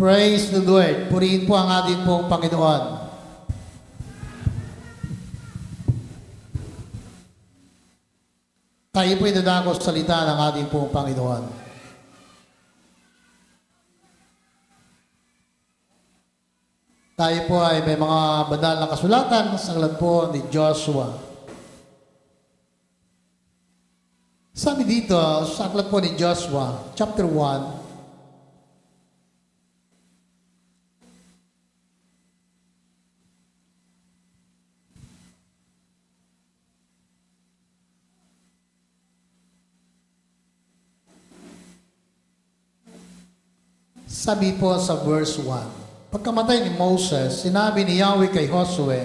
Praise the Lord. Purihin po ang ating pong Panginoon. Tayo po'y dadako sa salita ng ating pong Panginoon. Tayo po ay may mga banal na kasulatan sa aklat po ni Joshua. Sabi dito sa aklat po ni Joshua, chapter 1, sabi po sa verse 1, pagkamatay ni Moses, sinabi ni Yahweh kay Josue,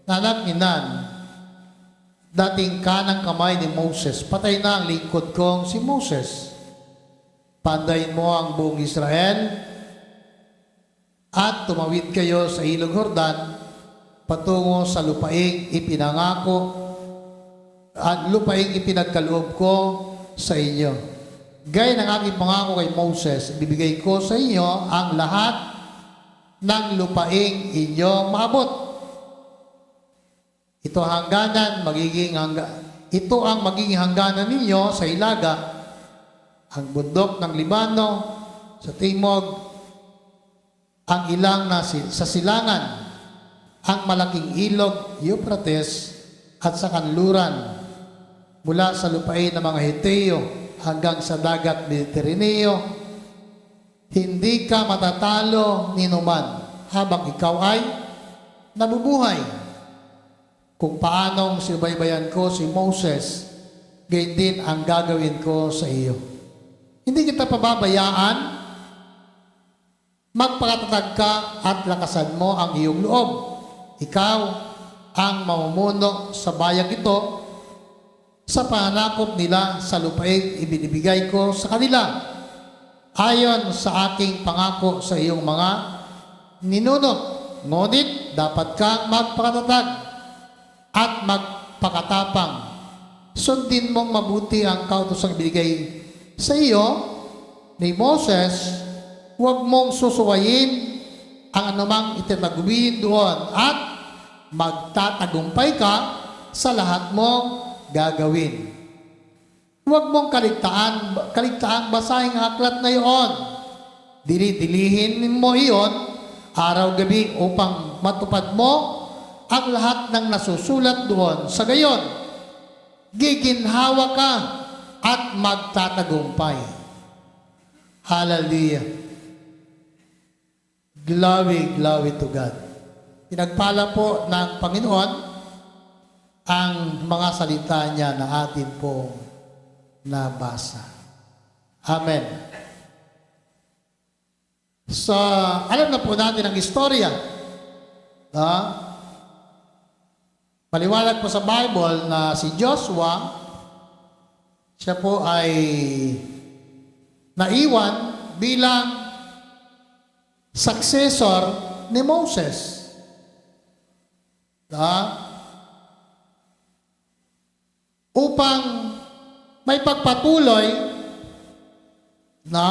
na anak ni Nun, dating kanang kamay ni Moses, patay na ang lingkod kong si Moses. Pandayin mo ang buong Israel at tumawid kayo sa ilog Jordan patungo sa lupaing ipinangako at lupaing ipinagkaloob ko sa inyo. Gaya ng aking pangako kay Moses, ibibigay ko sa inyo ang lahat ng lupaing inyong maabot. Ito ang magiging hangganan ninyo sa Hilaga, ang bundok ng Libano, sa timog, ang ilang sa silangan, ang malaking ilog, Euphrates, at sa kanluran, mula sa lupain ng mga Heteo hanggang sa dagat Mediteraneo. Hindi ka matatalo ni numan habang ikaw ay nabubuhay. Kung paanong sinubaybayan ko si Moses, gayon din ang gagawin ko sa iyo. Hindi kita pababayaan, magpakatatag ka at lakasan mo ang iyong loob. Ikaw ang mamumuno sa bayang ito sa panakop nila sa lupaing ibinibigay ko sa kanila, ayon sa aking pangako sa iyong mga ninuno. Ngunit dapat kang magpakatatag at magpakatapang. Sundin mong mabuti ang kautosang ibinigay sa iyo ni Moses. Huwag mong susuwayin ang anumang itinagubin doon at magtatagumpay ka sa lahat mong gagawin. Huwag mong kaligtaan basahin ang aklat na iyon. Dilihin mo iyon araw-gabi upang matupad mo ang lahat ng nasusulat doon. Sa gayon, giginhawa ka at magtatagumpay. Hallelujah. Glory to God. Pinagpala po ng Panginoon ang mga salita niya na atin pong nabasa. Amen. So, alam na po natin ang istorya. Paliwanag po sa Bible na si Joshua, siya po ay naiwan bilang successor ni Moses. Upang may pagpatuloy na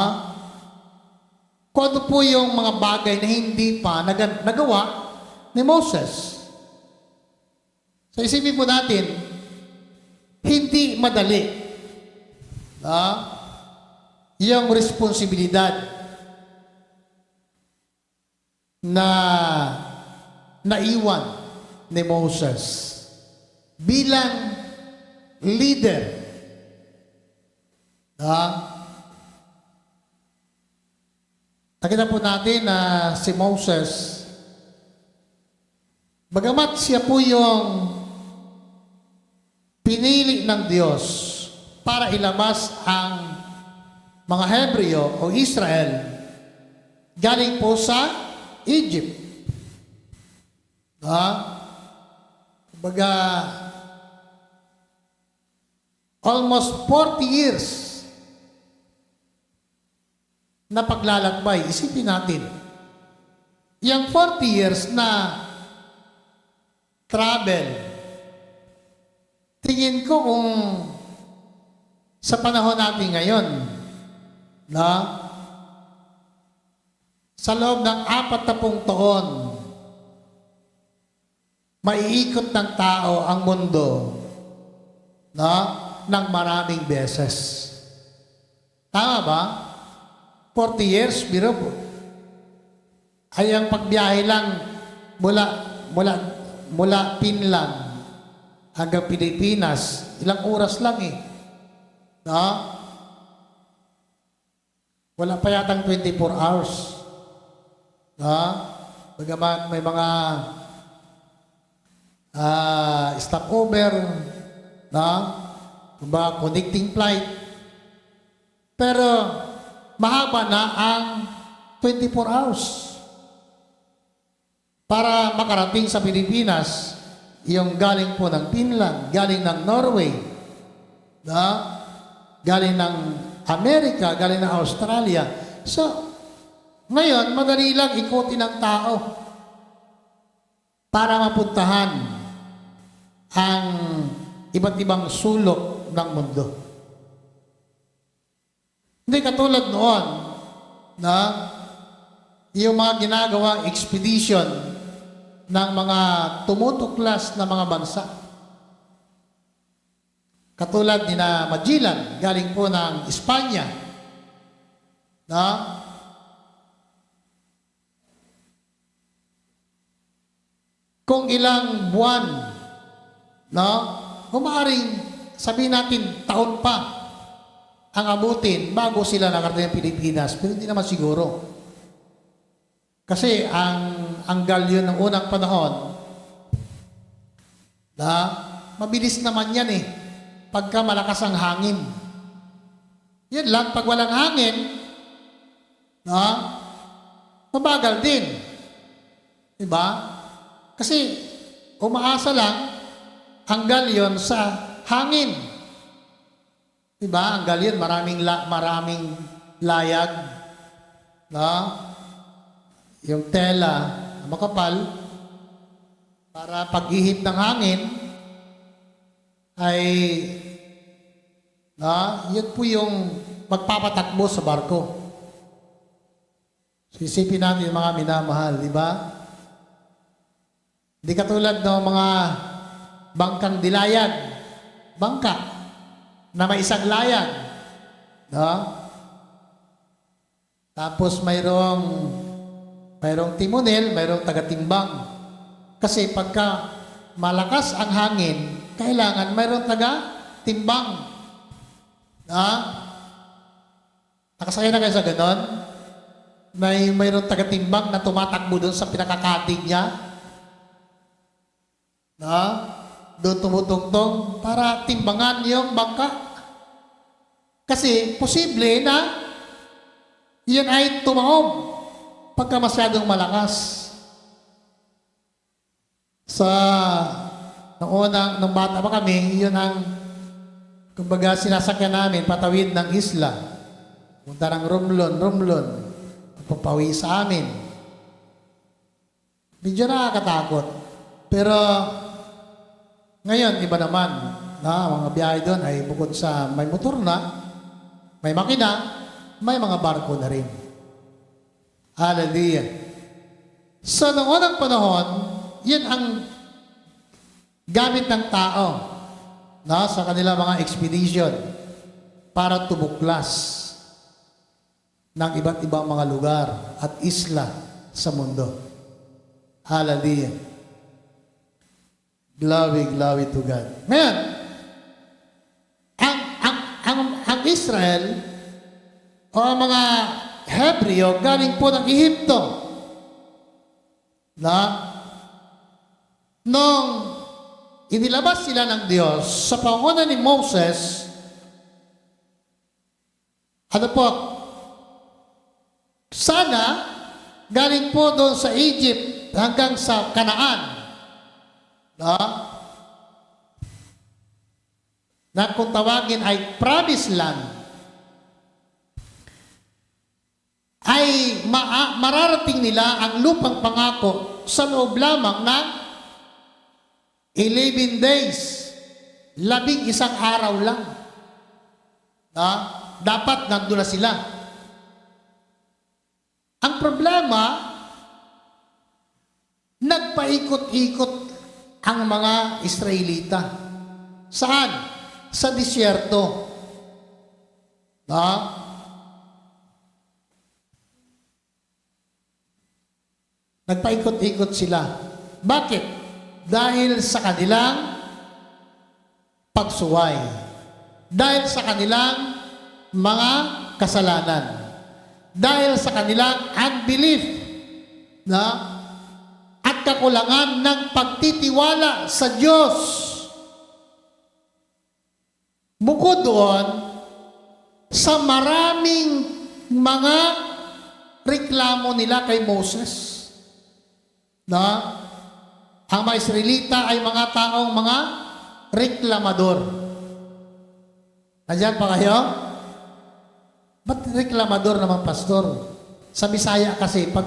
kung ano po yung mga bagay na hindi pa nagawa ni Moses. So isipin po natin, hindi madali yung responsibilidad na naiwan ni Moses bilang leader. Nakita po natin na si Moses, bagamat siya po yung pinili ng Diyos para ilabas ang mga Hebreo o Israel galing po sa Egypt. Kumbaga, almost 40 years na paglalakbay. Isipin natin, yung 40 years na travel, tingin ko kung sa panahon natin ngayon, na sa loob ng 40 taon, maiikot ng tao ang mundo ng maraming beses. Tama ba? 40 years, biro po. Ay ang pagbiyahe lang mula Finland hanggang Pilipinas, ilang oras lang eh. No? Wala pa yatang 24 hours. No? Bagaman may mga stopover, no? Mga connecting flight. Pero mahaba na ang 24 hours para makarating sa Pilipinas, yung galing po ng Finland, galing ng Norway, no? Galing ng Amerika, galing ng Australia. So, ngayon, madali lang ikutin ng tao para mapuntahan ang iba't ibang sulok ng mundo. Hindi katulad noon na yung mga ginagawang expedition ng mga tumutuklas na mga bansa. Katulad ni na Magellan, galing po ng Espanya. Na? Kung ilang buwan, no? Humaaring sabihin natin taon pa ang abutin bago sila nakarating ng Pilipinas, pero hindi naman siguro. Kasi ang galyon ng unang panahon, na mabilis naman yan eh, pagka malakas ang hangin. Yan lang, pag walang hangin, na mabagal din. Diba? Kasi umaasa lang ang galyon sa hangin. Diba? Ang galyon, maraming layag. No? Yung tela, makapal, para pag-ihip ng hangin, ay, yun po yung magpapatakbo sa barko. Sisipin natin yung mga minamahal, di ba? Hindi katulad ng mga bangkang dilayag, bangka, na may isang layag. No? Tapos mayroong timonel, mayroong taga-timbang. Kasi pagka malakas ang hangin, kailangan mayroong taga-timbang. Nakasakay na kayo sa ganon? Mayroong taga-timbang na tumatakbo doon sa pinakakatig niya. Doon tumutungtong para timbangan yung bangka. Kasi posible na yan ay tumaob pagka masyadong malakas. Nung bata pa kami, yun ang kumbaga sinasakyan namin patawid ng isla. Punta ng Romblon, papawi sa amin. Medyo nakakatakot. Pero ngayon, iba naman. Mga biyahe doon ay bukod sa may motor na, may makina, may mga barko na rin. Hallelujah. So, noong unang panahon, yan ang gamit ng tao sa kanila mga expedition para tumuklas ng iba't ibang mga lugar at isla sa mundo. Hallelujah. Glory to God. Ngayon, ang Israel o ang mga Hebreo galing po ng Ehipto nung inilabas sila ng Diyos sa pangunguna ni Moses, sana galing po doon sa Egypt hanggang sa Canaan, na kung tawagin ay promised land, ay mararating nila ang lupang pangako sa loob lamang ng 11 days. 11 araw lang. Dapat nandun na sila. Ang problema, nagpaikot-ikot ang mga Israelita. Saan? Sa disyerto. Nagpaikot-ikot sila. Bakit? Dahil sa kanilang pagsuway. Dahil sa kanilang mga kasalanan. Dahil sa kanilang unbelief. At kakulangan ng pagtitiwala sa Diyos. Bukod doon, sa maraming mga reklamo nila kay Moses. Ang mga Israelita ay mga taong mga reklamador. Nandiyan pa kayo? Ba't reklamador naman, pastor? Sa Bisaya kasi, pag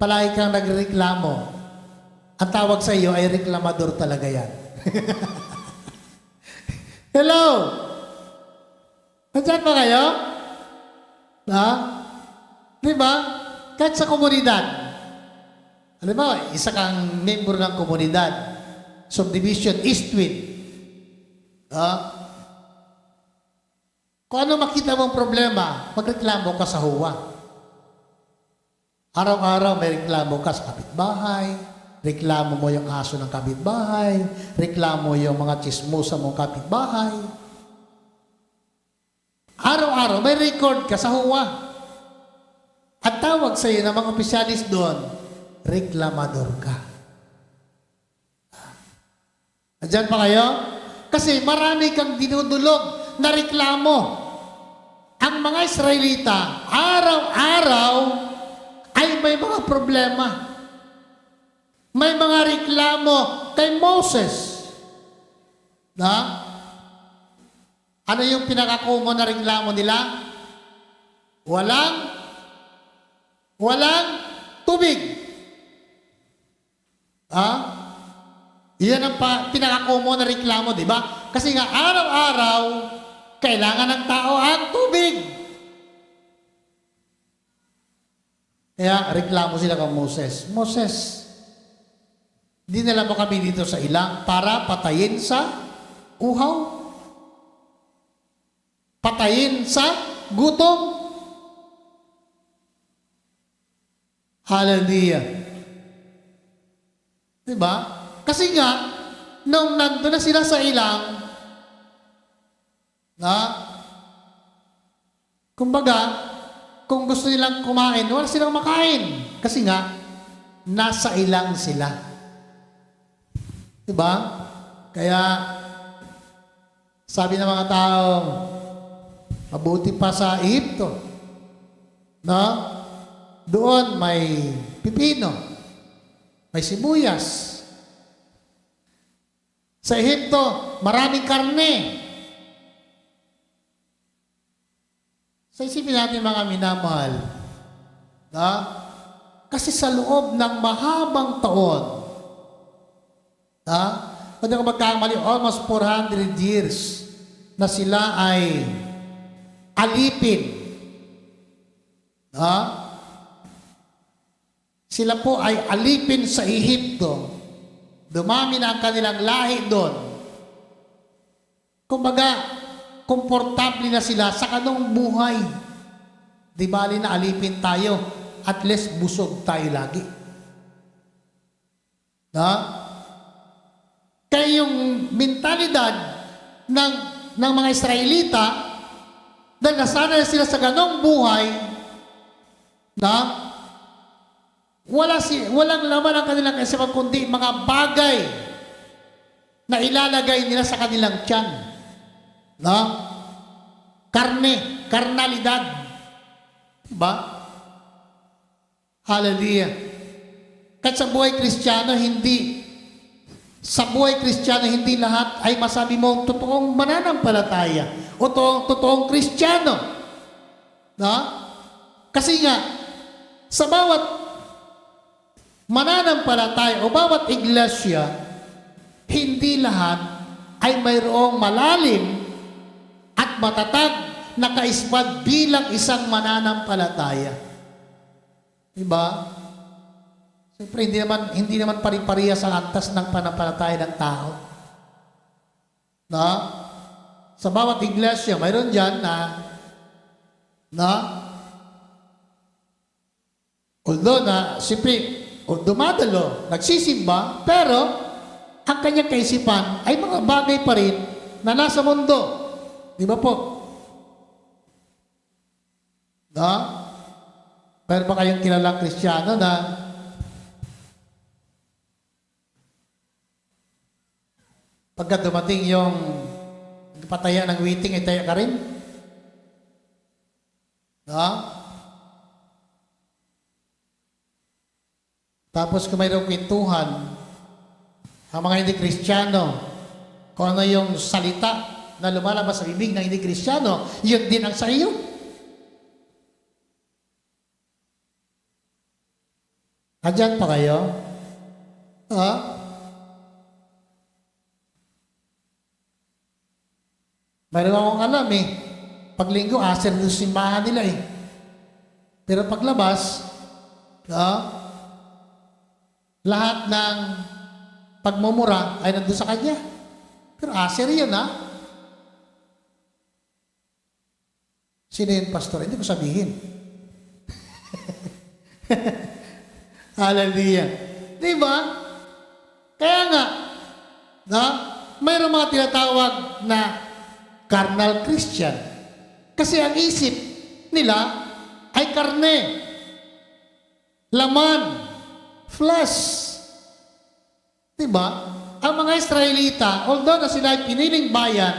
palagi kang nagreklamo, ang tawag sa iyo ay reklamador talaga yan. Hello? Nandiyan pa kayo? Diba? Kahit sa komunidad. Alam mo, isa kang member ng komunidad. Subdivision Eastwind. Kung ano makita mong problema, magreklamo ka sa huwa. Araw-araw may reklamo ka sa kapitbahay, reklamo mo yung aso ng kapitbahay, reklamo yung mga chismosa mong kapitbahay. Araw-araw may record ka sa huwa. At tawag sa iyo ng mga opisyalis doon, reklamador ka. Diyan pa kayo? Kasi marami kang dinudulog na reklamo. Ang mga Israelita, araw-araw ay may mga problema. May mga reklamo kay Moses. Ano yung pinakakumo na reklamo nila? Walang tubig. Iyan ang pinakakumo na reklamo, di ba? Kasi nga araw-araw, kailangan ng tao ang tubig. Kaya reklamo sila kay Moses. Moses, dinala mo kami dito sa ilang para patayin sa uhaw. Patayin sa gutom. Hallelujah. Diba? Kasi nga, nung nandun na sila sa ilang, kumbaga, kung gusto nilang kumain, wala silang makain. Kasi nga, nasa ilang sila. Diba? Kaya, sabi ng mga tao, mabuti pa sa Egypto. Doon may pipino, may sibuyas. Sa Egypto, maraming karne. Sa isipin natin mga minamahal, kasi sa loob ng mahabang taon, kung di ko magkakamali, almost 400 years na sila ay alipin. Sila po ay alipin sa Ehipto. Dumami na ang kanilang lahi doon. Kumbaga, komportable na sila sa kanong buhay. Di bali na alipin tayo, at least busog tayo lagi. Kaya yung mentalidad ng mga Israelita, dahil nasanay sila sa ganong buhay, walang laman ang kanilang isipan kundi mga bagay na ilalagay nila sa kanilang tiyan. Karne, karnalidad. Diba? Hallelujah. Kahit sa buhay Kristiyano, hindi lahat ay masabi mo totoong mananampalataya o totoong Kristiyano. Kasi nga, sa bawat mananampalataya o bawat iglesia, hindi lahat ay mayroong malalim at matatag na kaispad bilang isang mananampalataya. Diba? Siyempre, hindi naman pari-parehas ang antas ng pananampalataya ng tao. No? Sa bawat iglesia, mayroon dyan na although na, siyempre, dumadalo, nagsisimba, pero ang kanyang kaisipan ay mga bagay pa rin na nasa mundo. Di ba po? No? Pero ba kayong kilalang Kristiyano na pagka dumating yung pataya ng waiting, ay taya ka rin? No? Tapos kung mayroong kwentuhan, ang mga hindi Kristiyano, kung ano yung salita na lumalabas sa bibig ng hindi Kristiyano, yun din ang sa iyo. Andyan pa kayo? Ha? Mayroon akong alam pag linggo, aser doon sa simbahan nila Pero paglabas, lahat ng pagmumura ay nandun sa kanya. Pero aser yun, Sino yun, pastor? Hindi ko sabihin. Hallelujah. Diba? Kaya nga, mayroong mga tinatawag na carnal Christian. Kasi ang isip nila ay karne, laman, flesh. Diba? Ang mga Israelita, although na sila ay piniling bayan,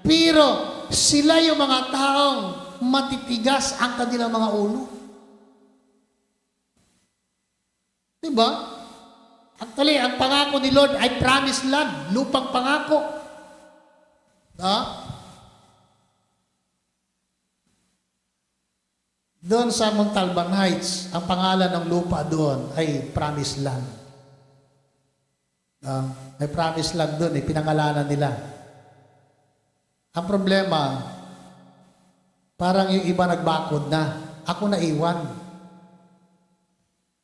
pero sila yung mga taong matitigas ang kanilang mga ulo. Diba? Actually, ang pangako ni Lord ay promised land, lupang pangako. Doon sa Montalban Heights, ang pangalan ng lupa doon ay promised land. May promised land doon, pinangalanan nila. Ang problema, parang yung iba nagbakod na. Ako na iwan.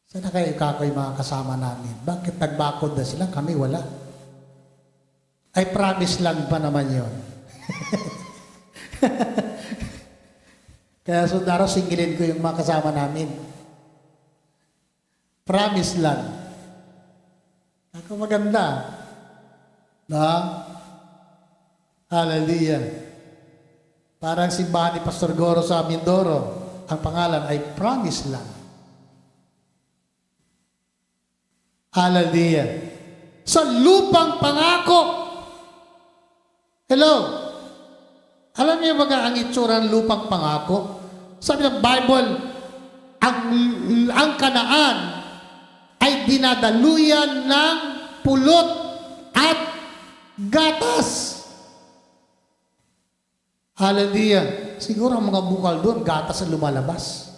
Sana kayo kakoy mga kasama namin? Bakit nagbakod na sila? Kami wala. Ay promised land pa naman yun. Kaya sundaro, singilin ko yung mga kasama namin. Promised land. Ako maganda. Hallelujah. Parang simbahan ni Pastor Goro sa Mindoro, ang pangalan ay Promised Land. Hallelujah. Sa lupang pangako. Hello? Alam niyo ba ang itsura ng lupang pangako? Sabi ng Bible, ang Kanaan ay dinadaluyan ng pulot at gatas. Hallelujah. Siguro ang mga bukal doon, gatas ang lumalabas.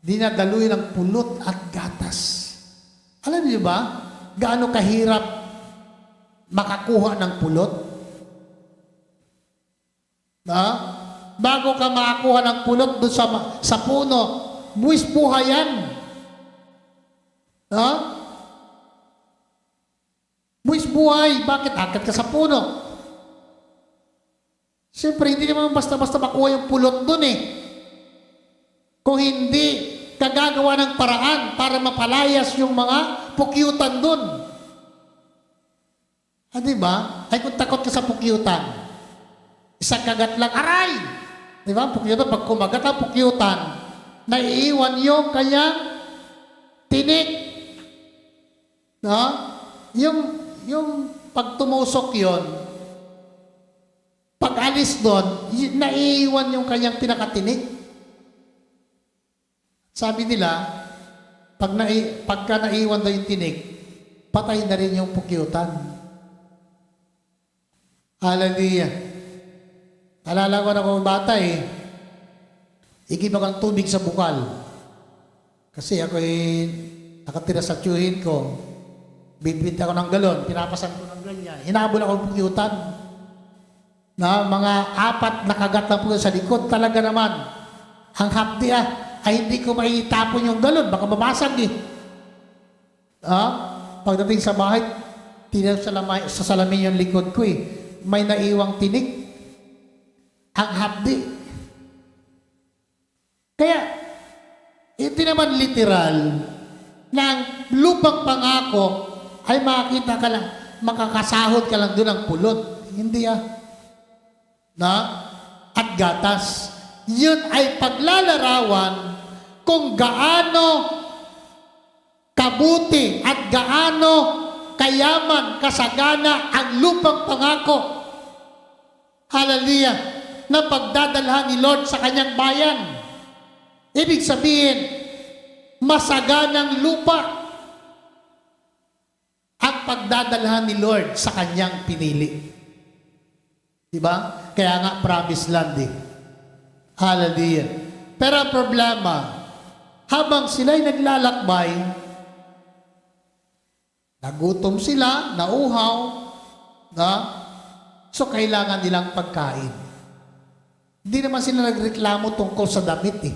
Dinadaluyan ng pulot at gatas. Alam niyo ba, gaano kahirap makakuha ng pulot? Bago ka makakuha ng pulot doon sa puno, buwis buhay yan. Buwis buhay. Bakit? Akit ka sa puno. Siyempre, hindi naman basta-basta makuha yung pulot doon Kung hindi kagagawa ng paraan para mapalayas yung mga pukyutan doon. Diba? Ay kung takot ka sa pukyutan, isang kagat lang, aray! Diba? Pukyutan, pag kumagat ang pukyutan, naiiwan yung kanyang tinik. Yung pag tumusok yon, pag alis doon, naiiwan yung kanyang pinakatinik. Sabi nila, pagka naiwan daw yung tinik, patay na rin yung pukyutan. Hallelujah. Alala ko na kung bata igiba kang tubig sa bukal. Kasi ako nakatira sa tiyuhin ko, bibit ako ng galon, pinapasan ko ng ganyan. Hinabol ako ng pukyutan. Na mga 4 na kagat na po sa likod, talaga naman. Ang hapdi ay hindi ko maitapon yung galon, baka mabasag eh. Pagdating sa bahay, sa salamin yung likod ko eh. May naiwang tinik. Ang hapdi. Kaya, hindi naman literal na ang lupang pangako ay makakita ka lang, makakasahod ka lang doon ng pulot. Hindi at gatas. Yun ay paglalarawan kung gaano kabuti at gaano kayaman, kasagana ang lupang pangako. Hallelujah! Na pagdadalhan ni Lord sa kanyang bayan. Ibig sabihin, masaganang lupa ang pagdadalhan ni Lord sa kanyang pinili. Diba? Kaya nga promised land eh. Hallelujah. Pero ang problema, habang sila'y naglalakbay, nagutom sila, nauhaw, so kailangan nilang pagkain. Hindi naman sila nagreklamo tungkol sa damit eh.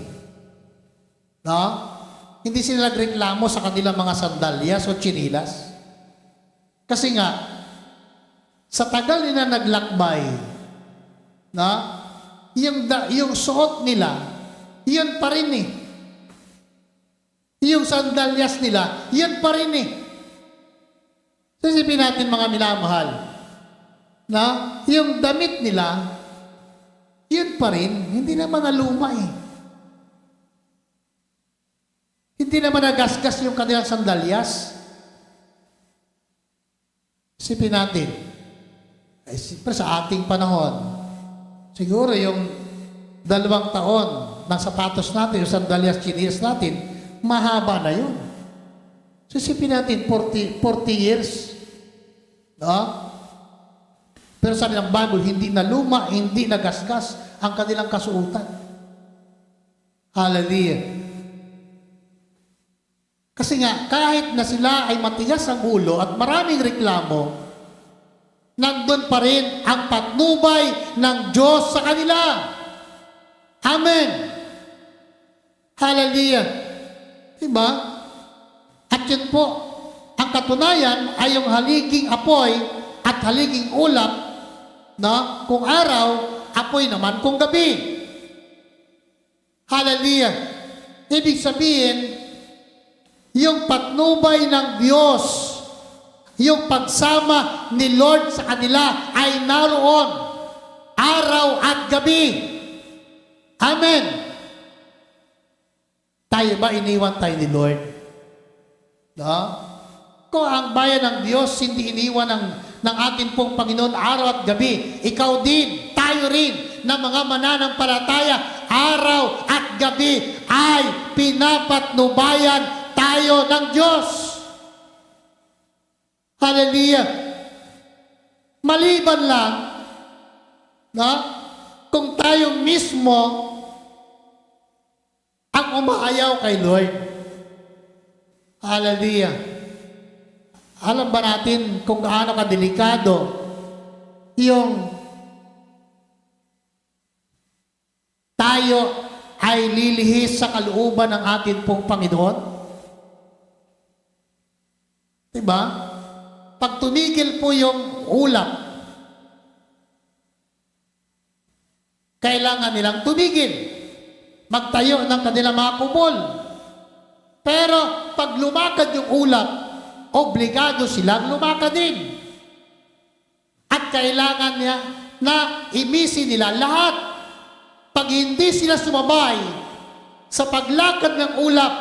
Hindi sila nagreklamo sa kanilang mga sandalyas o tsinilas. Kasi nga, sa tagal nila naglakbay, yung suot nila, yun pa rin eh. Yung sandalyas nila, yun pa rin eh. Sisipin natin mga minamahal, yung damit nila, yun pa rin, hindi naman naluma eh. Hindi naman nagasgas yung kanilang sandalyas. Sipin natin, siyempre sa ating panahon, siguro yung 2 taon ng sapatos natin, yung sandalyas, chinelas natin, mahaba na yun. Sisipin natin, 40 years. Pero sabi ng Bible, hindi na luma, hindi nagasgas ang kanilang kasuotan. Hallelujah. Kasi nga, kahit na sila ay matigas ang ulo at maraming reklamo, nandun pa rin ang patnubay ng Diyos sa kanila. Amen. Hallelujah. Diba? At yun po, ang katunayan ay yung haliging apoy at haliging ulap na kung araw, apoy naman kung gabi. Hallelujah. Ibig sabihin, yung patnubay ng Diyos, yung pagsama ni Lord sa kanila ay naroon araw at gabi. Amen. Tayo ba iniwan tayo ni Lord? Kung ang bayan ng Diyos hindi iniwan ng ating pong Panginoon araw at gabi, ikaw din, tayo rin, na mga mananampalataya, araw at gabi ay pinapatnubayan tayo ng Diyos. Hallelujah. Maliban lang, kung tayo mismo ang umaayaw kay Lord. Hallelujah. Alam ba natin kung gaano kadelikado yung tayo ay lilihis sa kalooban ng ating pong Panginoon? Diba? Pag tumigil po yung ulap, kailangan nilang tumigil. Magtayo ng kanilang mga kubol. Pero pag lumakad yung ulap, obligado silang lumakad din. At kailangan niya na imisin nila lahat. Pag hindi sila sumabay sa paglakad ng ulap,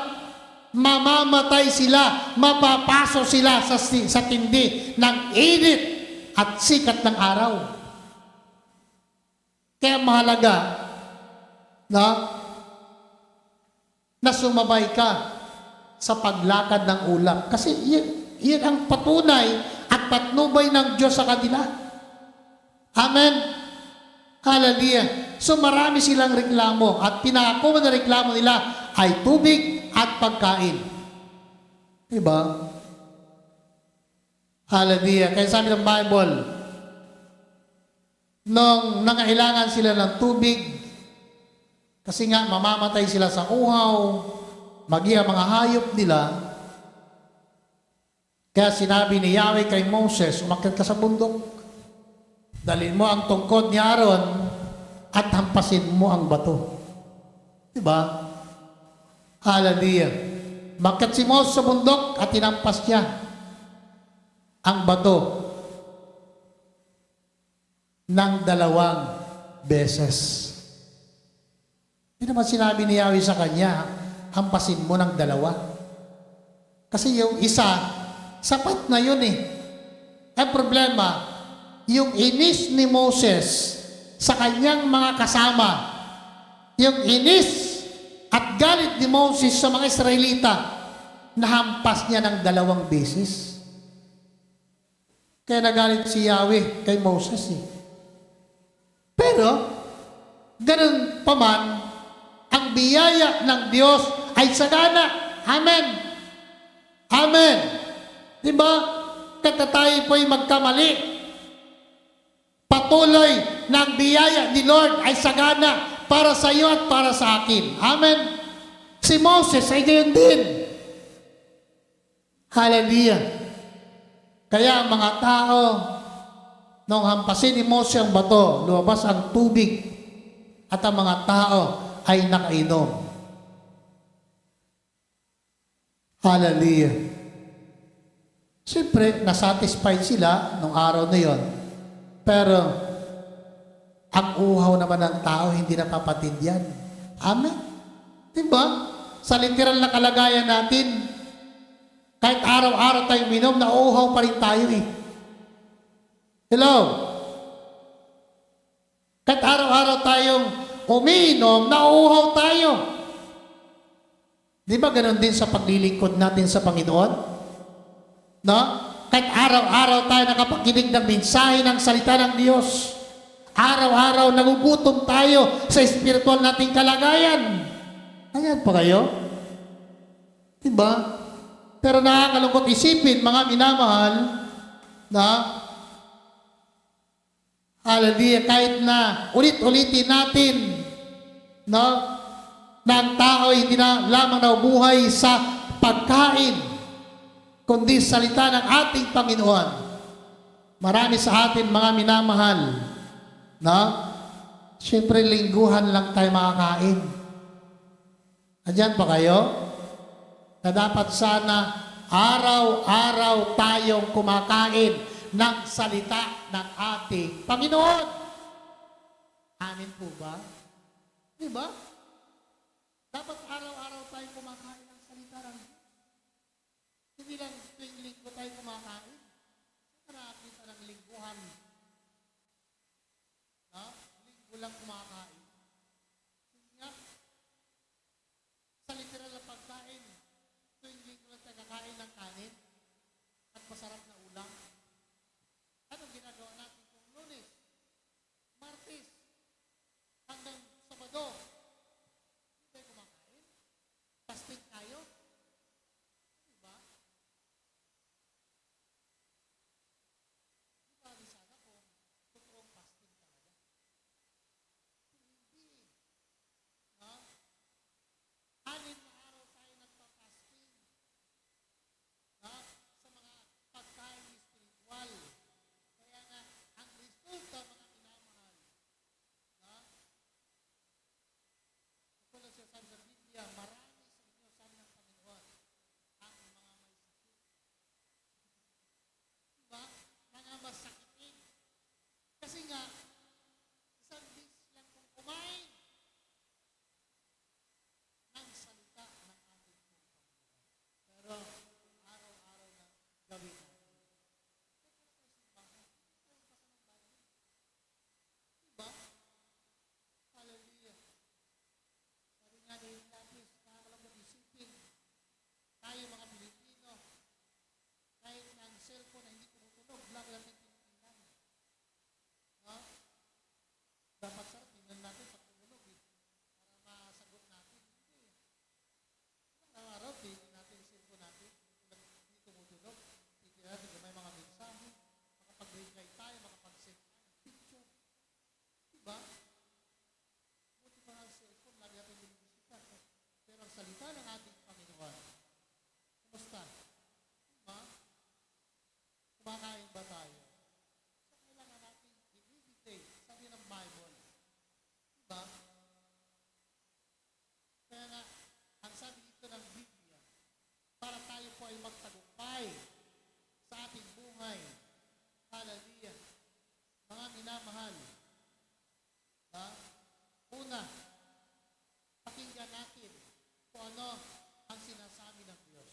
mamamatay sila, mapapaso sila sa tindi ng init at sikat ng araw. Kaya mahalaga na sumabay ka sa paglakad ng ulap. Kasi yan ang patunay at patnubay ng Diyos sa kanila. Amen? Hallelujah. So marami silang reklamo at pinako na reklamo nila ay tubig at pagkain. Diba? Hallelujah. Kaya sabi ng Bible, nung nangailangan sila ng tubig Kasi nga, mamamatay sila sa uhaw, maging ang mga hayop nila. Kaya sinabi ni Yahweh kay Moses, umakyat ka sa bundok. Dalhin mo ang tungkod ni Aaron at hampasin mo ang bato. Diba? Hallelujah. Umakyat si Moses sa bundok at tinampas niya ang bato ng 2 beses. Hindi naman sinabi ni Yahweh sa kanya, hampasin mo ng 2. Kasi yung isa, sapat na yun eh. Ang problema, yung inis ni Moses sa kanyang mga kasama, yung inis at galit ni Moses sa mga Israelita, nahampas niya ng 2 beses. Kaya nagalit si Yahweh kay Moses eh. Pero, ganun pa man, ang biyaya ng Diyos ay sagana. Amen. Amen. Diba? Kata tayo po'y magkamali. Patuloy na ang biyaya ni Lord ay sagana para sa iyo at para sa akin. Amen. Si Moses ay gayon din. Hallelujah. Kaya ang mga tao, nung hampasin ni Moses ang bato, lumabas ang tubig at ang mga tao ay nakainom. Hallelujah. Siyempre, nasatisfied sila nung araw na yon. Pero, ang uhaw naman ng tao, hindi napapatindihan. Amen? Diba? Sa literal na kalagayan natin, kahit araw-araw tayong minom, nauuhaw pa rin tayo eh. Hello? Kahit araw-araw tayong umiinom, nauuhaw tayo. Di ba ganun din sa paglilingkod natin sa Panginoon? No? Kahit araw-araw tayo nakapakinig ng mensahe ng salita ng Diyos. Araw-araw nagugutom tayo sa espiritual nating kalagayan. Ayan pa kayo? Diba? Pero nakakalungkot isipin, mga minamahal, na hallelujah, kahit na ulit-ulitin natin, no, na ang tao hindi na lamang naubuhay sa pagkain, kundi salita ng ating Panginoon. Marami sa atin, mga minamahal, no, siyempre lingguhan lang tayo makakain. Andyan pa kayo? Na dapat sana araw-araw tayong kumakain ng salita ng ating Panginoon. Amin po ba? Di ba? Dapat araw-araw tayong kumakain ng salita ng Diyos. Hindi lang tuwing linggo tayo kumakain. Nakakita ng lingguhan. Ha? Linggo lang kumakain. Hindi nga. Sa literal na pagkain, tuwing linggo lang tayo kakain ng kanin at masarap na ulam. Anong ginagawa natin kung Lunes, Martes, hanggang Sabado, ano ang sinasabi ng Diyos.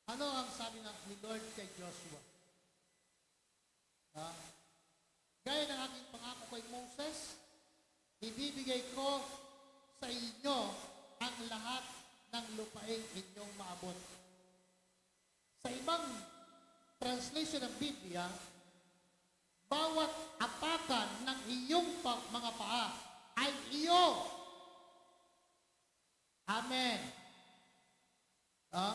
Ano ang sabi ni Lord kay Joshua? Ha? Gaya ng aking pangako kay Moses, ibibigay ko sa inyo ang lahat ng lupain inyong maabot. Sa ibang translation ng Biblia, bawat apakan ng iyong mga paa ay iyo. Amen. Ha?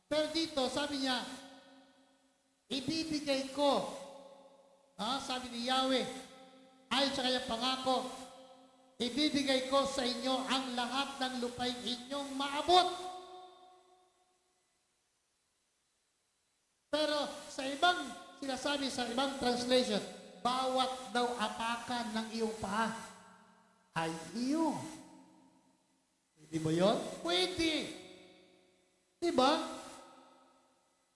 Pero dito, sabi niya, ibibigay ko. Sabi ni Yahweh, ayon sa kanyang pangako, ibibigay ko sa inyo ang lahat ng lupain inyong maabot. Pero sa ibang sinasabi, sa ibang translation, bawat daw apakan ng iyong paa ay iyo. Pwede mo yun? Pwede. Diba?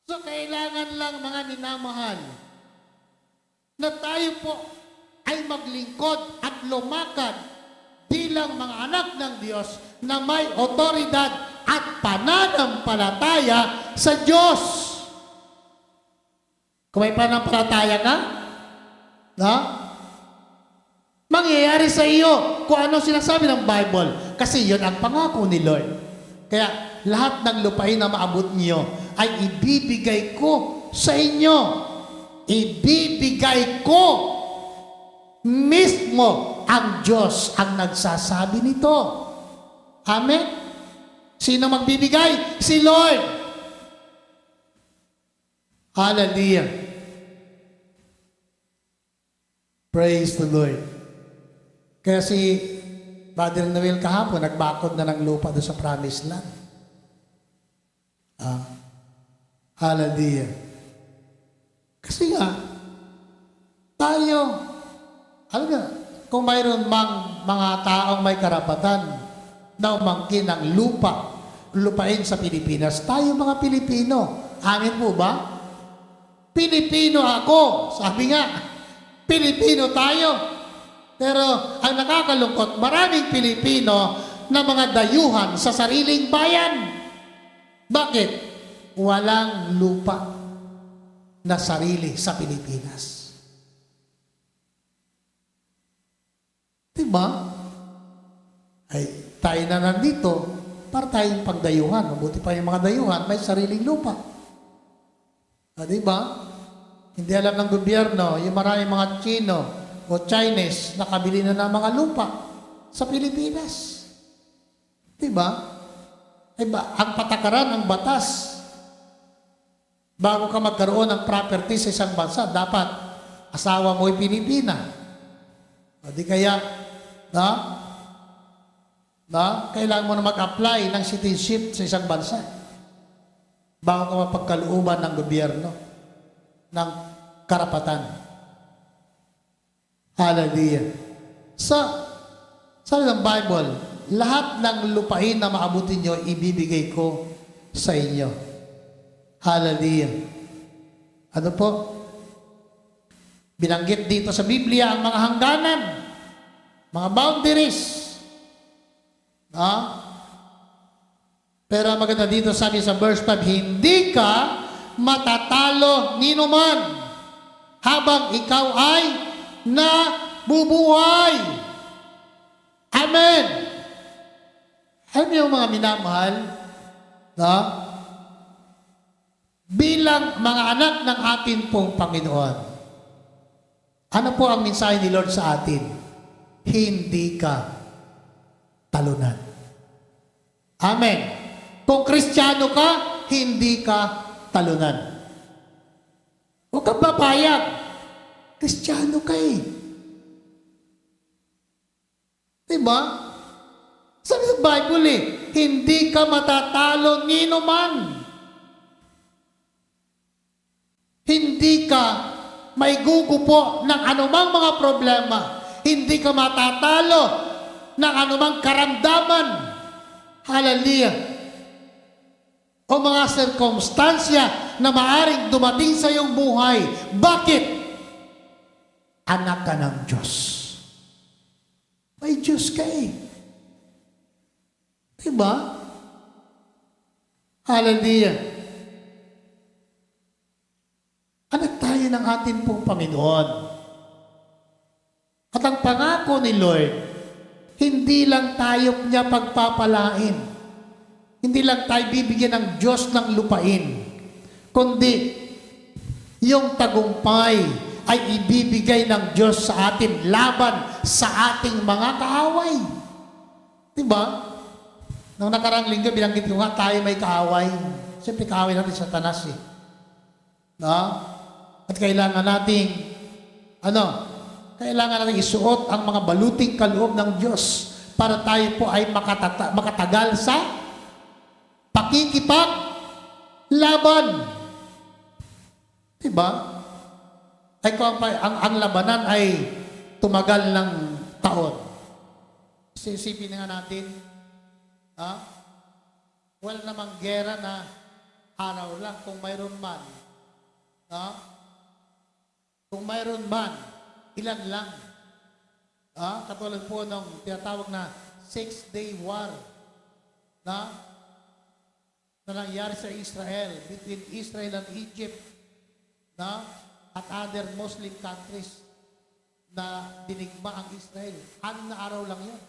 So, kailangan lang mga minamahal na tayo po ay maglingkod at lumakad bilang mga anak ng Diyos na may otoridad at pananampalataya sa Diyos. Kung may pananampalataya ka, mangyayari sa iyo kung ano sinasabi ng Bible. Kasi yun ang pangako ni Lord. Kaya lahat ng lupain na maabot niyo ay ibibigay ko sa inyo. Ibibigay ko. Mismo ang Diyos ang nagsasabi nito. Amen? Sino magbibigay? Si Lord. Hallelujah. Praise the Lord. Kaya si Brother Noel kahapon, nagbakod na ng lupa doon sa Promised Land. Hallelujah. Kasi nga, tayo, alam nga, kung mayroon mang mga taong may karapatan na umangkin ng lupain sa Pilipinas, tayo mga Pilipino. Amin po ba? Pilipino ako. Sabi nga, Pilipino tayo. Pero ang nakakalungkot, maraming Pilipino na mga dayuhan sa sariling bayan. Bakit? Walang lupa na sarili sa Pilipinas. Diba? Ay, tayo na nandito para tayong pagdayuhan. Mabuti pa yung mga dayuhan, may sariling lupa. Diba? Hindi alam ng gobyerno, yung maraming mga Chino o Chinese nakabili na ng mga lupa sa Pilipinas. Diba? Diba? Ang patakaran, ang batas, bago ka magkaroon ng property sa isang bansa, dapat asawa mo ay Pilipina. O di kaya, kailangan mo na mag-apply ng citizenship sa isang bansa bago ka mapagkalooban ng gobyerno ng karapatan. Hallelujah. Sabi ng Bible, lahat ng lupain na maabutin nyo, ibibigay ko sa inyo. Hallelujah. Ano po? Binanggit dito sa Biblia ang mga hangganan, mga boundaries. Pero maganda dito sabi sa verse 5, hindi ka matatalo ninuman habang ikaw ay nabubuhay. Amen. Alam niyo mga minamahal, bilang mga anak ng atin pong Panginoon, ano po ang mensahe ni Lord sa atin? Hindi ka talunan. Amen. Kung Kristiyano ka, hindi ka talunan. Huwag kang papayag. Kristiyano ka eh. Diba? Sabi sa Bible eh, hindi ka matatalo ninuman. Hindi ka may gugupo ng anumang mga problema. Hindi ka matatalo ng anumang karamdaman. Hallelujah. O mga sirkumstansya na maaring dumating sa iyong buhay. Bakit? Anak ka ng Diyos. May Diyos ka eh. Diba? Hallelujah. Anak tayo ng ating pong Panginoon. At ang pangako ni Lord, hindi lang tayo niya pagpapalain. Hindi lang tayo bibigyan ng Diyos ng lupain. Kundi, yung tagumpay ay ibibigay ng Diyos sa atin laban sa ating mga kaaway. Diba? Nung nakarang linggo, binanggit ko nga, tayo may kaaway. Siyempre, kaaway natin sa Satanas eh. No? At kailangan nating, kailangan nating isuot ang mga baluting kaloob ng Diyos para tayo po ay makatagal sa pakikipaglaban. Diba? Ay kung ang labanan ay tumagal ng taon. Isipin nga natin, wala namang gera na araw lang kung mayroon man. Kung mayroon man, ilan lang. Katulad po ng tinatawag na 6-day war na nangyari sa Israel, between Israel and Egypt, at other Muslim countries na dinigma ang Israel. 6 na araw lang yun.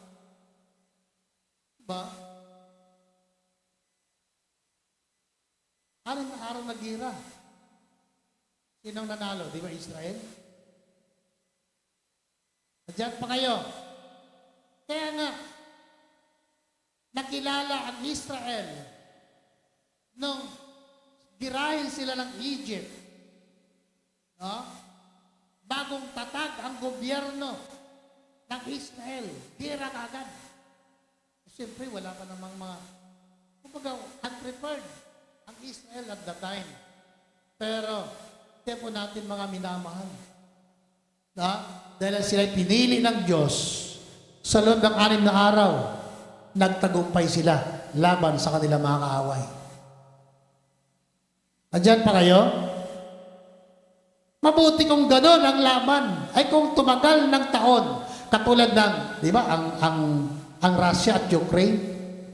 Diba? 6 na araw na gira. Sinong nanalo? Di ba Israel? Diyan pa kayo. Kaya nga, nakilala ang Israel nung girahin sila ng Egypt. Bagong tatag ang gobyerno ng Israel. Gira agad. Siyempre, wala pa namang kumbaga, unprepared ang Israel at the time. Pero, po natin mga minamahal. Dahil sila'y pinili ng Diyos sa loob ng 6 na araw, nagtagumpay sila laban sa kanilang mga kaaway. Andyan pa kayo? Mabuti kung gano'n ang laban ay kung tumagal ng taon, katulad ng, di ba, ang Russia at Ukraine,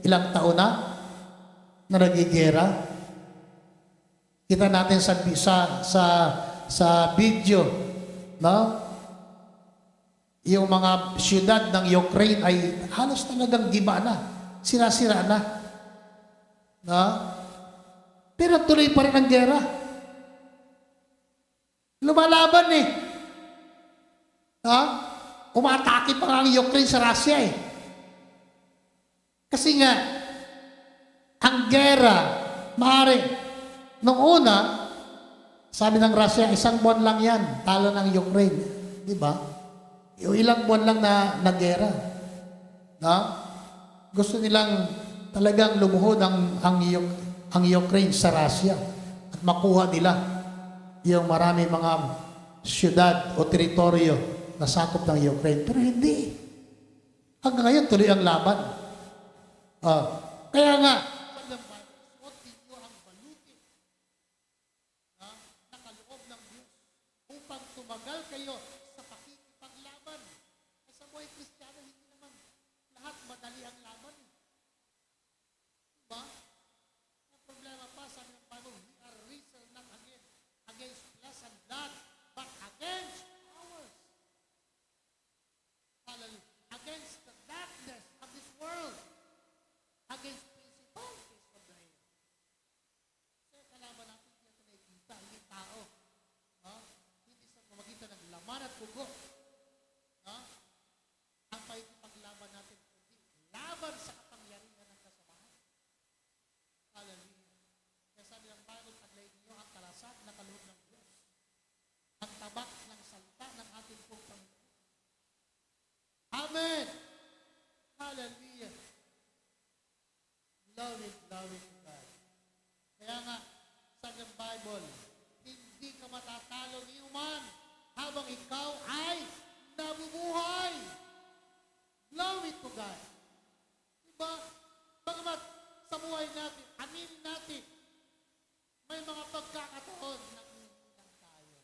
ilang taon na nagigera. Kita natin sa video, yung mga siyudad ng Ukraine ay halos talagang giba na, sira-sira na. Pero tuloy pa rin ang gera. Lumalaban eh. Umatake pa nga ang Ukraine sa Russia eh. Kasi nga, ang gera, maaari, nung una, sabi ng Russia, 1 buwan lang yan, talo ng Ukraine. Di ba? Yung ilang buwan lang na gera. Gusto nilang talagang lumuhod ang Ukraine sa Russia at makuha nila yung marami mga syudad o teritoryo na sakop ng Ukraine. Pero hindi. Hanggang ngayon, tuloy ang laban. Kaya nga, tumagal kayo sa pakikipaglaban. Sa buhay Kristiyano, hindi naman lahat madali ang laban. Diba? Ang problema pa, sabi ng Bible, we are wrestled not against flesh and blood, but against powers. Hallelujah. Against the darkness of this world. Against principalities of the air. Kasi kalaban natin, hindi natin nakikita, hindi tao. Pamagitan ng laman at pugo. Ang paglaban natin, laban sa kapangyarihan ng kasamahan. Hallelujah. Kaya sabi ng Bible, taglay ninyo ang kalasag na kaloob ng Diyos. Ang tabak ng salita ng ating pong Panginoon. Amen. Hallelujah. Glory to God. Kaya nga, sabi ng Bible, hindi ka matatalo ni Uman habang ikaw ay nabubuhay. Glory to God. Diba? Bagamat sa buhay natin, aminin natin, may mga pagkakataon na kulang tayo.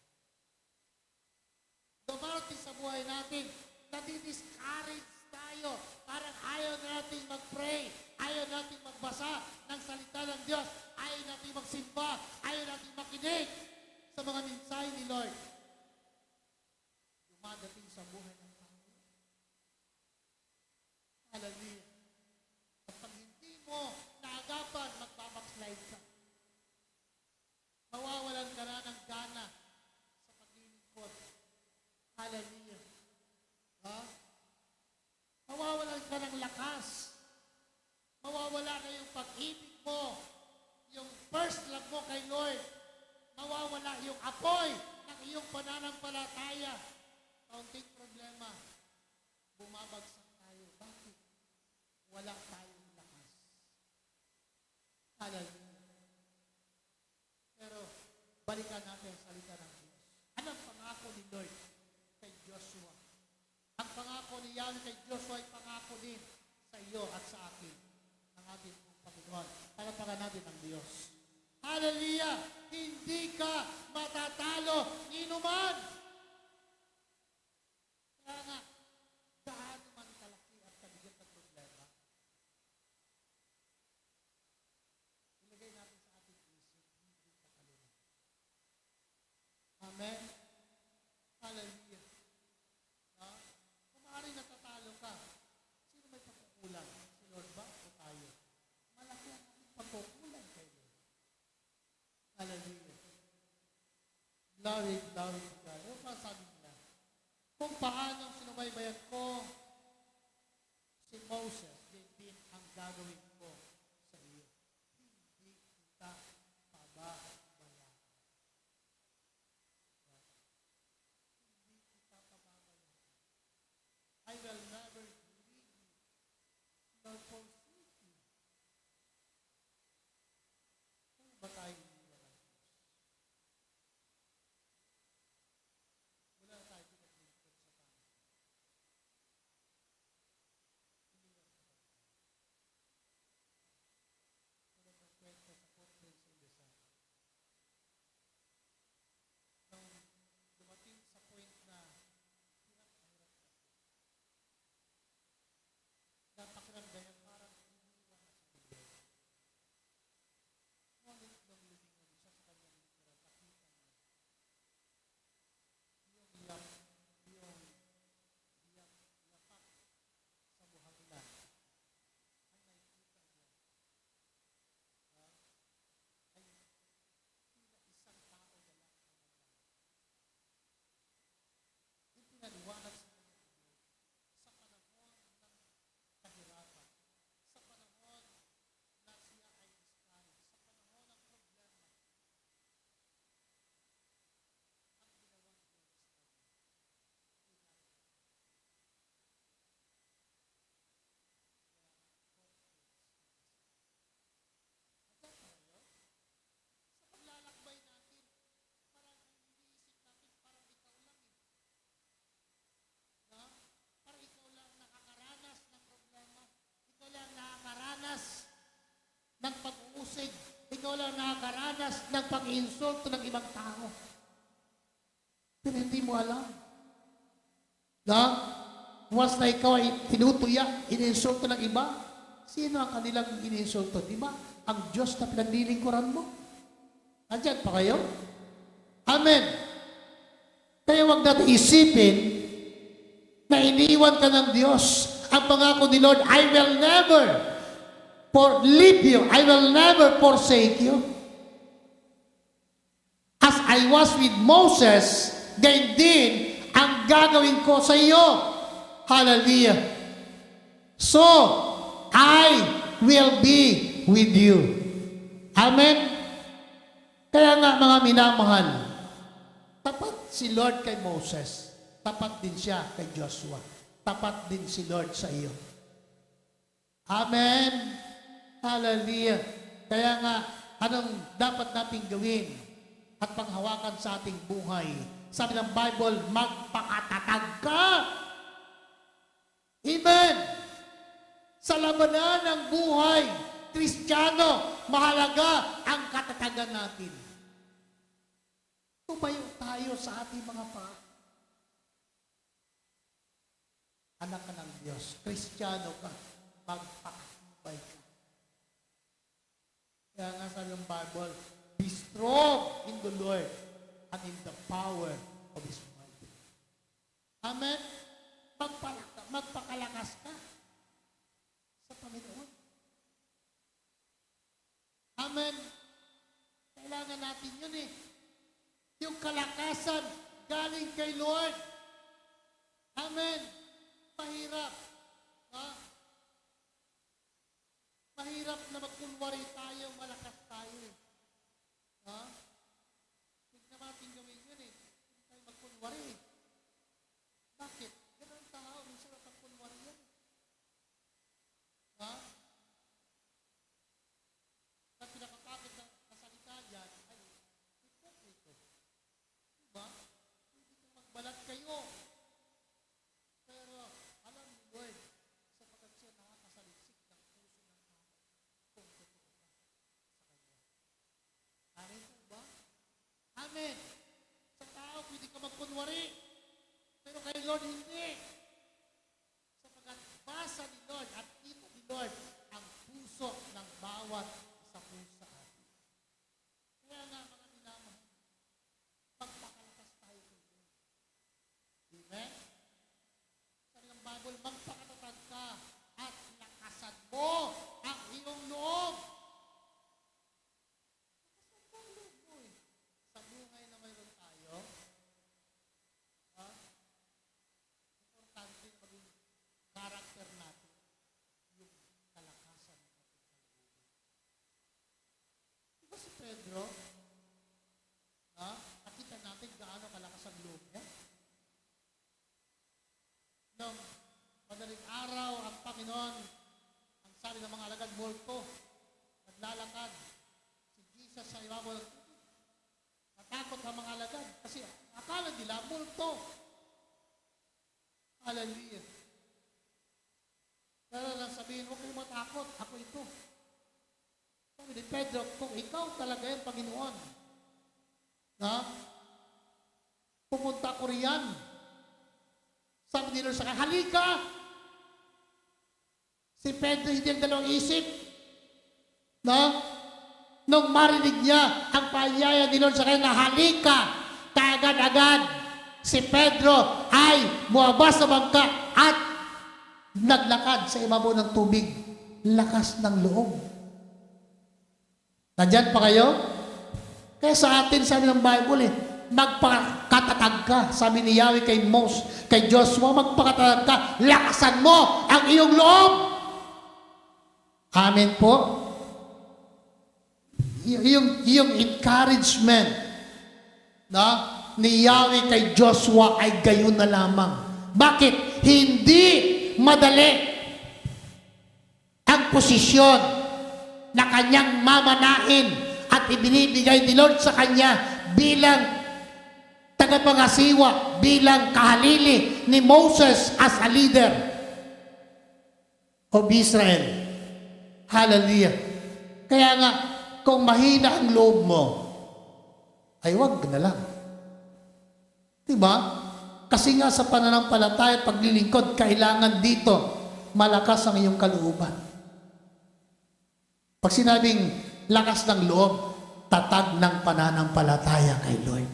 Dumarating sa buhay natin, nadi-discourage tayo. Parang ayaw natin mag-pray. Ayaw natin magbasa ng salita ng Diyos. Ayaw natin magsimba. Ayaw natin makinig sa mga mensahe ni Lord. Dumadating sa buhay ng tao. Hallelujah. At pag hindi mo naagapan, magbabackslide ka. Mawawalan ka na ng gana sa paglilingkod. Hallelujah. Ha? Mawawalan ka ng lakas. Mawawala na yung pag-ibig mo. Yung first love mo kay Lord. Mawawala yung apoy ng iyong pananampalataya. Kaunting problema. Bumabagsak tayo. Bakit? Wala tayong lakas. Hallelujah. Pero, balikan natin ang salita ng Diyos. Anong pangako ni Lord kay Joshua? Ang pangako ni Yahweh kay Joshua ay pangako din sa iyo at sa akin ng ating Panginoon. Palapakan natin ang Diyos. Hallelujah! Hindi ka matatalo inuman. Kaya nga, gaano man kalaki at kabigat na problema, ilagay natin sa ating isip, hindi ka kalunod. Amen? Hallelujah. Ha? Kung maaaring natatalo ka, sino may pagkukulang? Si Lord ba o tayo? Malaki ang pagkukulang kay Lord. Hallelujah. Glory, glory to God. Ano pa sabi niya? Kung paano sinubaybayan ko si Moses, din ang gagawin ko sa iyo. Hindi kita pababayaan. Hindi kita pababayaan. I will never leave you nor forsake you. Kung ba tayo iniwan ng Diyos? Wala na tayo pinaglingkod sa tao. Iniwan ka ba? Wala kang kwento sa conference in the sun. Nung dumating sa point na hirap na hirap ka. Napakiramdaman parang iniwan na sa mundo. Ngunit nung lumingon siya sa kanyang likuran, nakita niya yung yapak sa buhanglan. Ang nakikita niya ay tila isang tao na lang ang naglalakad. Ipinaliwanag sa kanya ng Lord sa panahon ng kahirapan, sa panahon na siya ay discouraged, sa panahon ng problema, ang ginawa ni Lord sa kanya, pinarito. Hanggang ngayon, sa paglalakbay natin, parang ang iniisip natin, parang ikaw lang eh. No? Parang ikaw lang nakakaranas ng problema. Ikaw lang nakakaranas ng pag-uusig. Ikaw lang nakakaranas ng pag-insulto ng ibang tao. Pero hindi mo alam. No? Once na ikaw ay tinutuya, ininsulto ng iba, sino ang kanilang ininsulto? Di ba? Ang Diyos na pinaglilingkuran mo. Andyan pa kayo? Amen. Kaya huwag natin isipin na iniwan ka ng Diyos. Ang pangako ni Lord, I will never leave you. I will never forsake you. As I was with Moses, gayon din ang gagawin ko sa iyo. Hallelujah. So, I will be with you. Amen? Kaya nga mga minamahal, tapat si Lord kay Moses. Tapat din siya kay Joshua. Tapat din si Lord sa iyo. Amen? Hallelujah. Kaya nga, anong dapat nating gawin at panghawakan sa ating buhay? Sabi ng Bible, magpakatatag ka. Amen. Sa labanan ng buhay, Kristiyano, mahalaga ang katatagan natin. Tumayo tayo sa ating mga paa. Anak ka ng Diyos, Kristiyano ka, magpakatibay ka. Bible, be strong in the Lord and in the power of His might. Amen? Magpakalakas ka sa Panginoon. Amen? Kailangan natin yun eh. Yung kalakasan galing kay Lord. Amen? Mahirap. Ha? Mahirap na magkunwari tayo, malakas tayo. Ha? Huwag na natin gawin yun eh. Hindi tayo magkunwari. Bakit? Ganun ang tao, minsan na pagkunwari yan. Ha? At pinakapakit ng kasalita dyan, ay, ito. Diba? Hindi kong magbalat kayo. Pero, alam ni Lord, sapagkat siya nakakasaliksik ng puso ng tao kung totoo ka sa Kanya. Amen po ba? Amen. Sa tao, pwede ka magkunwari. Pero kay Lord, hindi. Sapagkat basa ni Lord at kita ni Lord ang puso ng bawat isa po sa atin. Kaya nga, mga minamahal, magpakalakas tayo kay Lord. Amen? Sabi ng Bible, magpakatatag ka at lakasan mo ang iyong loob. Lakasan mo ang loob mo eh. Sa buhay na mayroon tayo, ha? Importante maging character natin yung kalakasan ng ating kalooban. Diba si Pedro? Ha? Nakita natin gaano kalakas ang loob niya. Nung madaling araw ang Panginoon, ang sabi ng mga alagad, multo, naglalakad si Jesus sa ibabaw ng tubig. Natakot ang mga alagad kasi akala nila multo. Hallelujah. Pero lang sabihin, huwag kayong matakot, ako ito. Sabi ni Pedro, kung ikaw talaga yung Panginoon, na pumunta ko riyan. Sabi ni Lord sa kanya, halika! Si Pedro hindi ang dalawang isip. No? Nung marinig niya ang paanyaya ni Lord sa kanya na halika, kaagad-agad, si Pedro ay buwabas sa bangka at naglakad sa ibabaw ng tubig. Lakas ng loob. Nandyan pa kayo? Kaya sa atin, sabi ng Bible magpakatatag ka. Sabi ni Yahweh kay Moses, kay Joshua, magpakatatag ka. Lakasan mo ang iyong loob. Amen po. Yung encouragement ni Yahweh kay Joshua ay gayon na lamang. Bakit? Hindi madali ang posisyon na kanyang mamanain at ibinibigay ni Lord sa kanya bilang tagapangasiwa, bilang kahalili ni Moses as a leader of Israel. Hallelujah. Kaya nga, kung mahina ang loob mo, ay wag na lang. Diba? Kasi nga sa pananampalataya at paglilingkod, kailangan dito malakas ang iyong kalooban. Pag sinabing lakas ng loob, tatag ng pananampalataya kay Lord.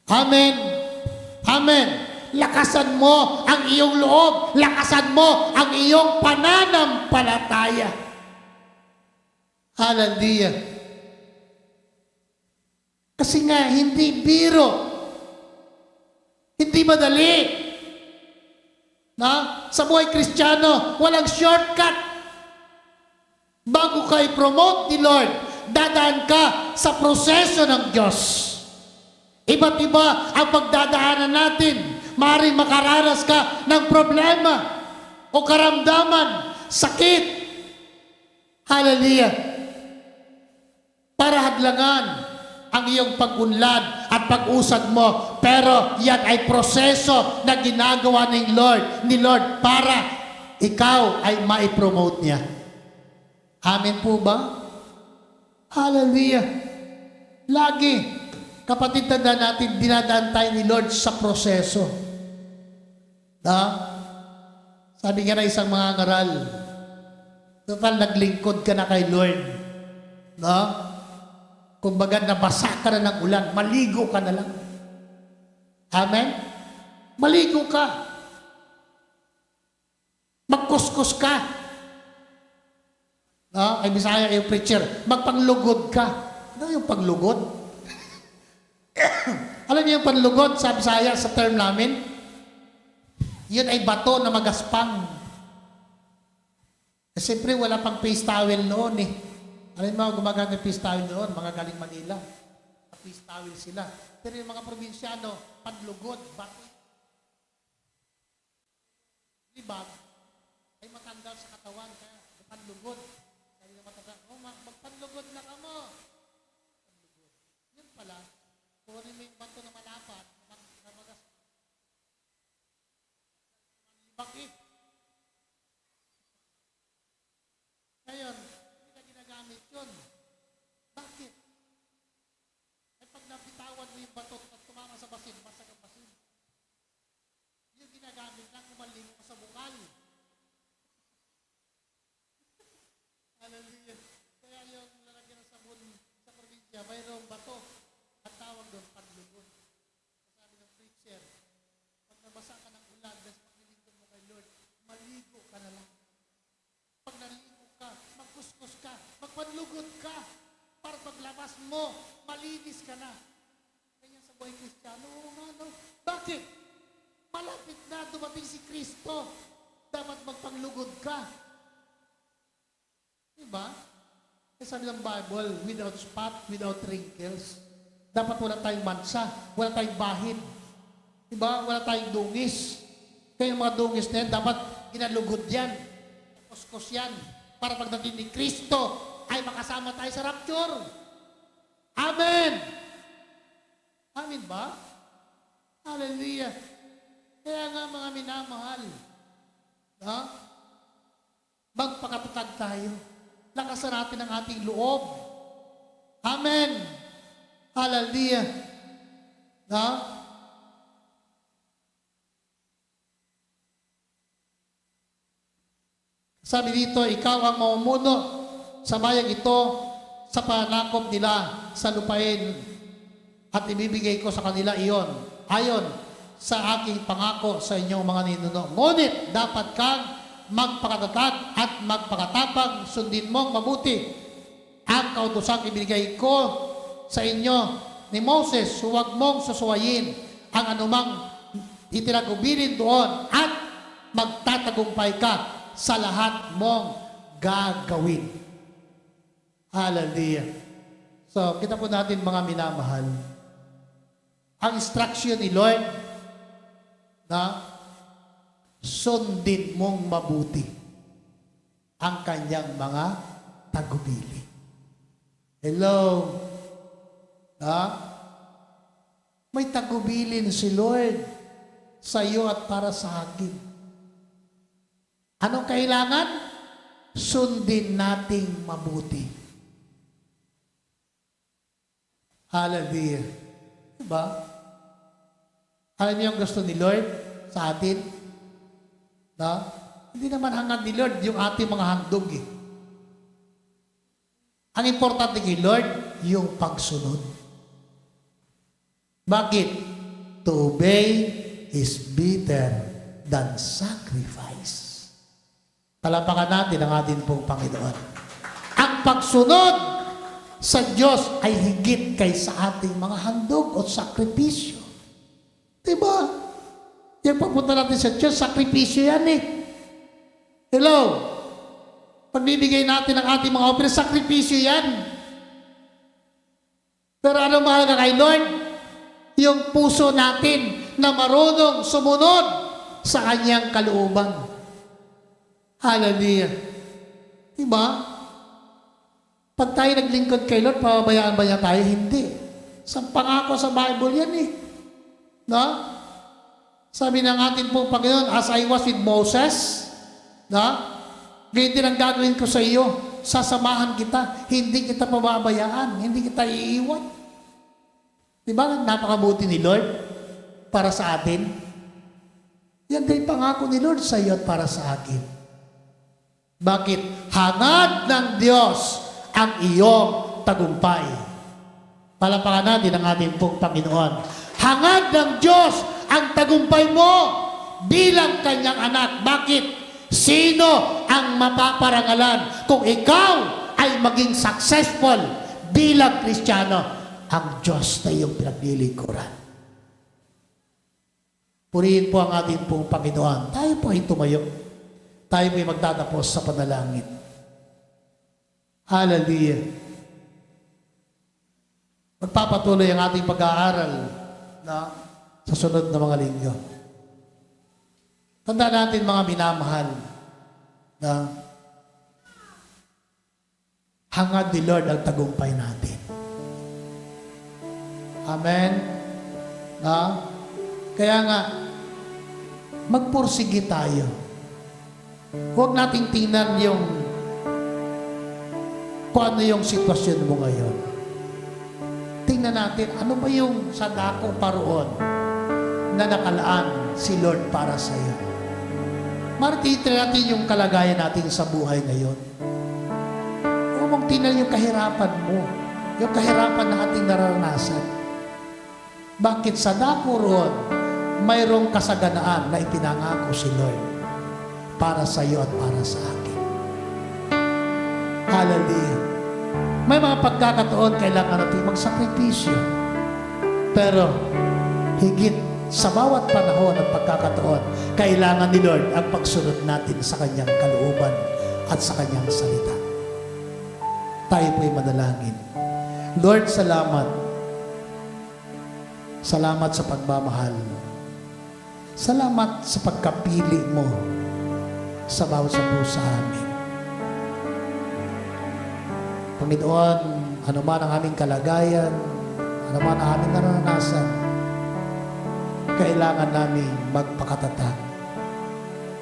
Amen. Amen. Lakasan mo ang iyong loob. Lakasan mo ang iyong pananampalataya. Hallelujah. Kasi nga, hindi biro. Hindi madali. Sa buhay Kristiyano, walang shortcut. Bago ka i-promote ni Lord, dadaan ka sa proseso ng Diyos. Iba't iba ang pagdadaanan natin. Maaaring makaranas ka ng problema o karamdaman, sakit. Hallelujah. Para hadlangan ang iyong pag-unlad at pag-usad mo. Pero yan ay proseso na ginagawa ni Lord para ikaw ay ma-promote niya. Amen po ba? Hallelujah. Lagi, kapatid, tanda natin, dinadaan tayo ni Lord sa proseso. Sabi nga na isang mga ngaral, total naglingkod ka na kay Lord. Kumbaga, nabasa ka na ng ulan, maligo ka na lang. Amen? Maligo ka. Magkuskus ka. No? Ay, Bisaya yung preacher, magpanglugod ka. Ano yung panglugod? Alam niyo yung panlugod sa Bisaya, sa term namin? Yun ay bato na magaspang. Siyempre, wala pang face towel noon eh. Alam mo, gumagamit ng face towel noon, mga galing Manila. Face towel sila. Pero yung mga probinsyano, panlugod, bato. Libag, ay matanda sa katawan, kaya panlugod. Sabi ng matanda, magpanlugod na ka mo. Panlugod. Yun pala, kunin mo yung bato na malapat, na magas. Bakit? Ngayon, hindi na ginagamit yun. Bakit? Ay pag nabitawan mo yung bato at tumama sa basin, basag ang basin. Yung ginagamit lang kumaling mo sa bukal. Hallelujah. Kaya yung lalagyan ng sabon sa probinsya, mayroong bato. At tawag doon, panlugod. Sabi ng preacher, pag nabasa ka ng ulan, dahil paglilingkod mo kay Lord, maligo ka na lang. Pag naligo ka, magkuskus ka, magpanlugod ka, para paglabas mo, malinis ka na. Kaya sa buhay Kristiyano, no? Bakit? Malapit na dumating si Kristo. Dapat magpanglugod ka. Diba? Kasi sabi ng Bible, without spot, without wrinkles. Dapat wala tayong mansa, wala tayong bahid. Diba? Wala tayong dungis. Kaya yung mga dungis na yan, dapat ginalugod yan. Kuskus yan. Para pagdating ni Kristo, ay makasama tayo sa rapture. Amen! Amen ba? Hallelujah! Kaya nga mga minamahal, no? Magpakatatag tayo. Lakasan natin ang ating loob. Amen! Hallelujah! No? Sabi dito, ikaw ang mamumuno sa bayang ito sa panakop nila sa lupain at ibibigay ko sa kanila iyon ayon sa aking pangako sa inyong mga ninuno. Ngunit dapat kang magpakatatag at magpakatapang, sundin mong mabuti ang kautosang ibigay ko sa inyo ni Moses. Huwag mong susuwayin ang anumang itinagubilin doon at magtatagumpay ka sa lahat mong gagawin. Hallelujah. So, kita po natin mga minamahal. Ang instruction ni Lord na sundin mong mabuti ang kanyang mga tagubili. Hello? May tagubilin si Lord sa iyo at para sa akin. Anong kailangan? Sundin nating mabuti. Hallelujah. Diba? Alam niyo yung gusto ni Lord sa atin? No? Hindi naman hangad ni Lord yung ating mga handog eh. Ang importante kay Lord, yung pagsunod. Bakit? To obey is better than sacrifice. Palapakan natin ang ating pong Panginoon. Ang pagsunod sa Diyos ay higit kaysa ating mga handog o sakripisyo. Diba? Yung pagpunta natin sa Diyos, sakripisyo yan eh. Hello? Pagbibigay natin ang ating mga opera, sakripisyo yan. Pero ano mahalaga kay Lord? Yung puso natin na marunong sumunod sa kanyang kalooban. Hallelujah. Diba? Pag tayo naglingkod kay Lord, pababayaan ba niya tayo? Hindi. Sa pangako sa Bible yan eh. No? Sabi ng ating pong Panginoon, as I was with Moses, no? Ganyan din ang gagawin ko sa iyo. Sasamahan kita. Hindi kita pababayaan. Hindi kita iiwan. Diba? Napakabuti ni Lord para sa atin. Yan din pangako ni Lord sa iyo at para sa akin. Bakit? Hangad ng Diyos ang iyong tagumpay. Palapakan natin ang ating pong Panginoon. Hangad ng Diyos ang tagumpay mo bilang kanyang anak. Bakit? Sino ang mapaparangalan kung ikaw ay maging successful bilang Kristiyano? Ang Diyos na iyong pinaglilingkuran. Purihin po ang ating pong Panginoon. Tayo po ay tumayo. Tayo po ay magtatapos sa panalangin. Hallelujah. Magpapatuloy ang ating pag-aaral na sa sunod na mga linggo. Tandaan natin mga minamahal na hangad ni Lord ang tagumpay natin. Amen? Na? Kaya nga, magpursige tayo. Huwag nating tingnan yung kung ano yung sitwasyon mo ngayon. Tingnan natin, ano ba yung sa dakong paroon na nakalaan si Lord para sa iyo. Martitin natin yung kalagayan natin sa buhay ngayon. Huwag mong tingnan yung kahirapan mo, yung kahirapan na ating nararanasan. Bakit sa dako roon, mayroong kasaganaan na ipinangako si Lord para sa iyo at para sa akin. Hallelujah. May mga pagkakataon kailangan natin magsakripisyo. Pero higit sa bawat panahon at pagkakataon, kailangan ni Lord ang pagsunod natin sa kanyang kalooban at sa kanyang salita. Tayo po'y manalangin. Lord, salamat. Salamat sa pagmamahal. Salamat sa pagkapili mo sa bawat sa amin. Panginoon, ano man ang aming kalagayan, ano man ang aming naranasan, kailangan namin magpakatatag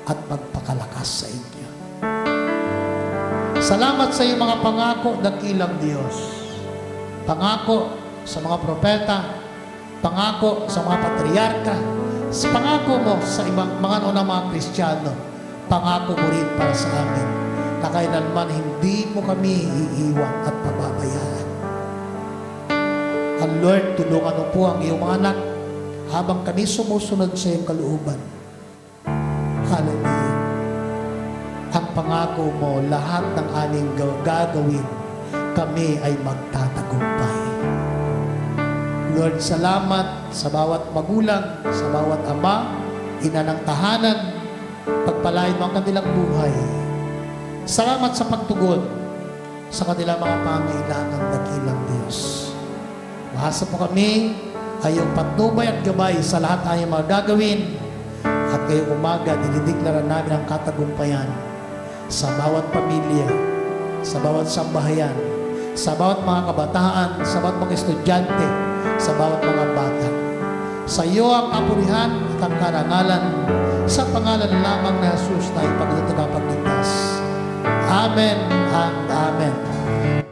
at magpakalakas sa inyo. Salamat sa iyong mga pangako, dakilang Diyos. Pangako sa mga propeta, pangako sa mga patriarka, pangako mo sa ibang mga unang mga Kristiyano, pangako mo rin para sa amin na kailanman hindi mo kami iiwan at pababayaan. Ang Lord, tulungan mo po ang iyong mga anak habang kami sumusunod sa iyong kalooban. Hallelujah. Ang pangako mo, lahat ng aming gagawin, kami ay magtatagumpay. Lord, salamat sa bawat magulang, sa bawat ama, ina ng tahanan, pagpalain mo ang kanilang buhay. Salamat sa pagtugon sa kanilang mga pangailangan, dakilang Diyos. Mahasa po kami ay iyong patnubay at gabay sa lahat ng aming mga gagawin. At ngayong umaga, dinideklara namin ang katagumpayan sa bawat pamilya, sa bawat sambahayan, sa bawat mga kabataan, sa bawat mga estudyante, sa bawat mga bata. Sa iyo ang kapurihan at ang karangalan sa pangalan lamang na Jesus na ipagdutagapagligtas. Amen and Amen.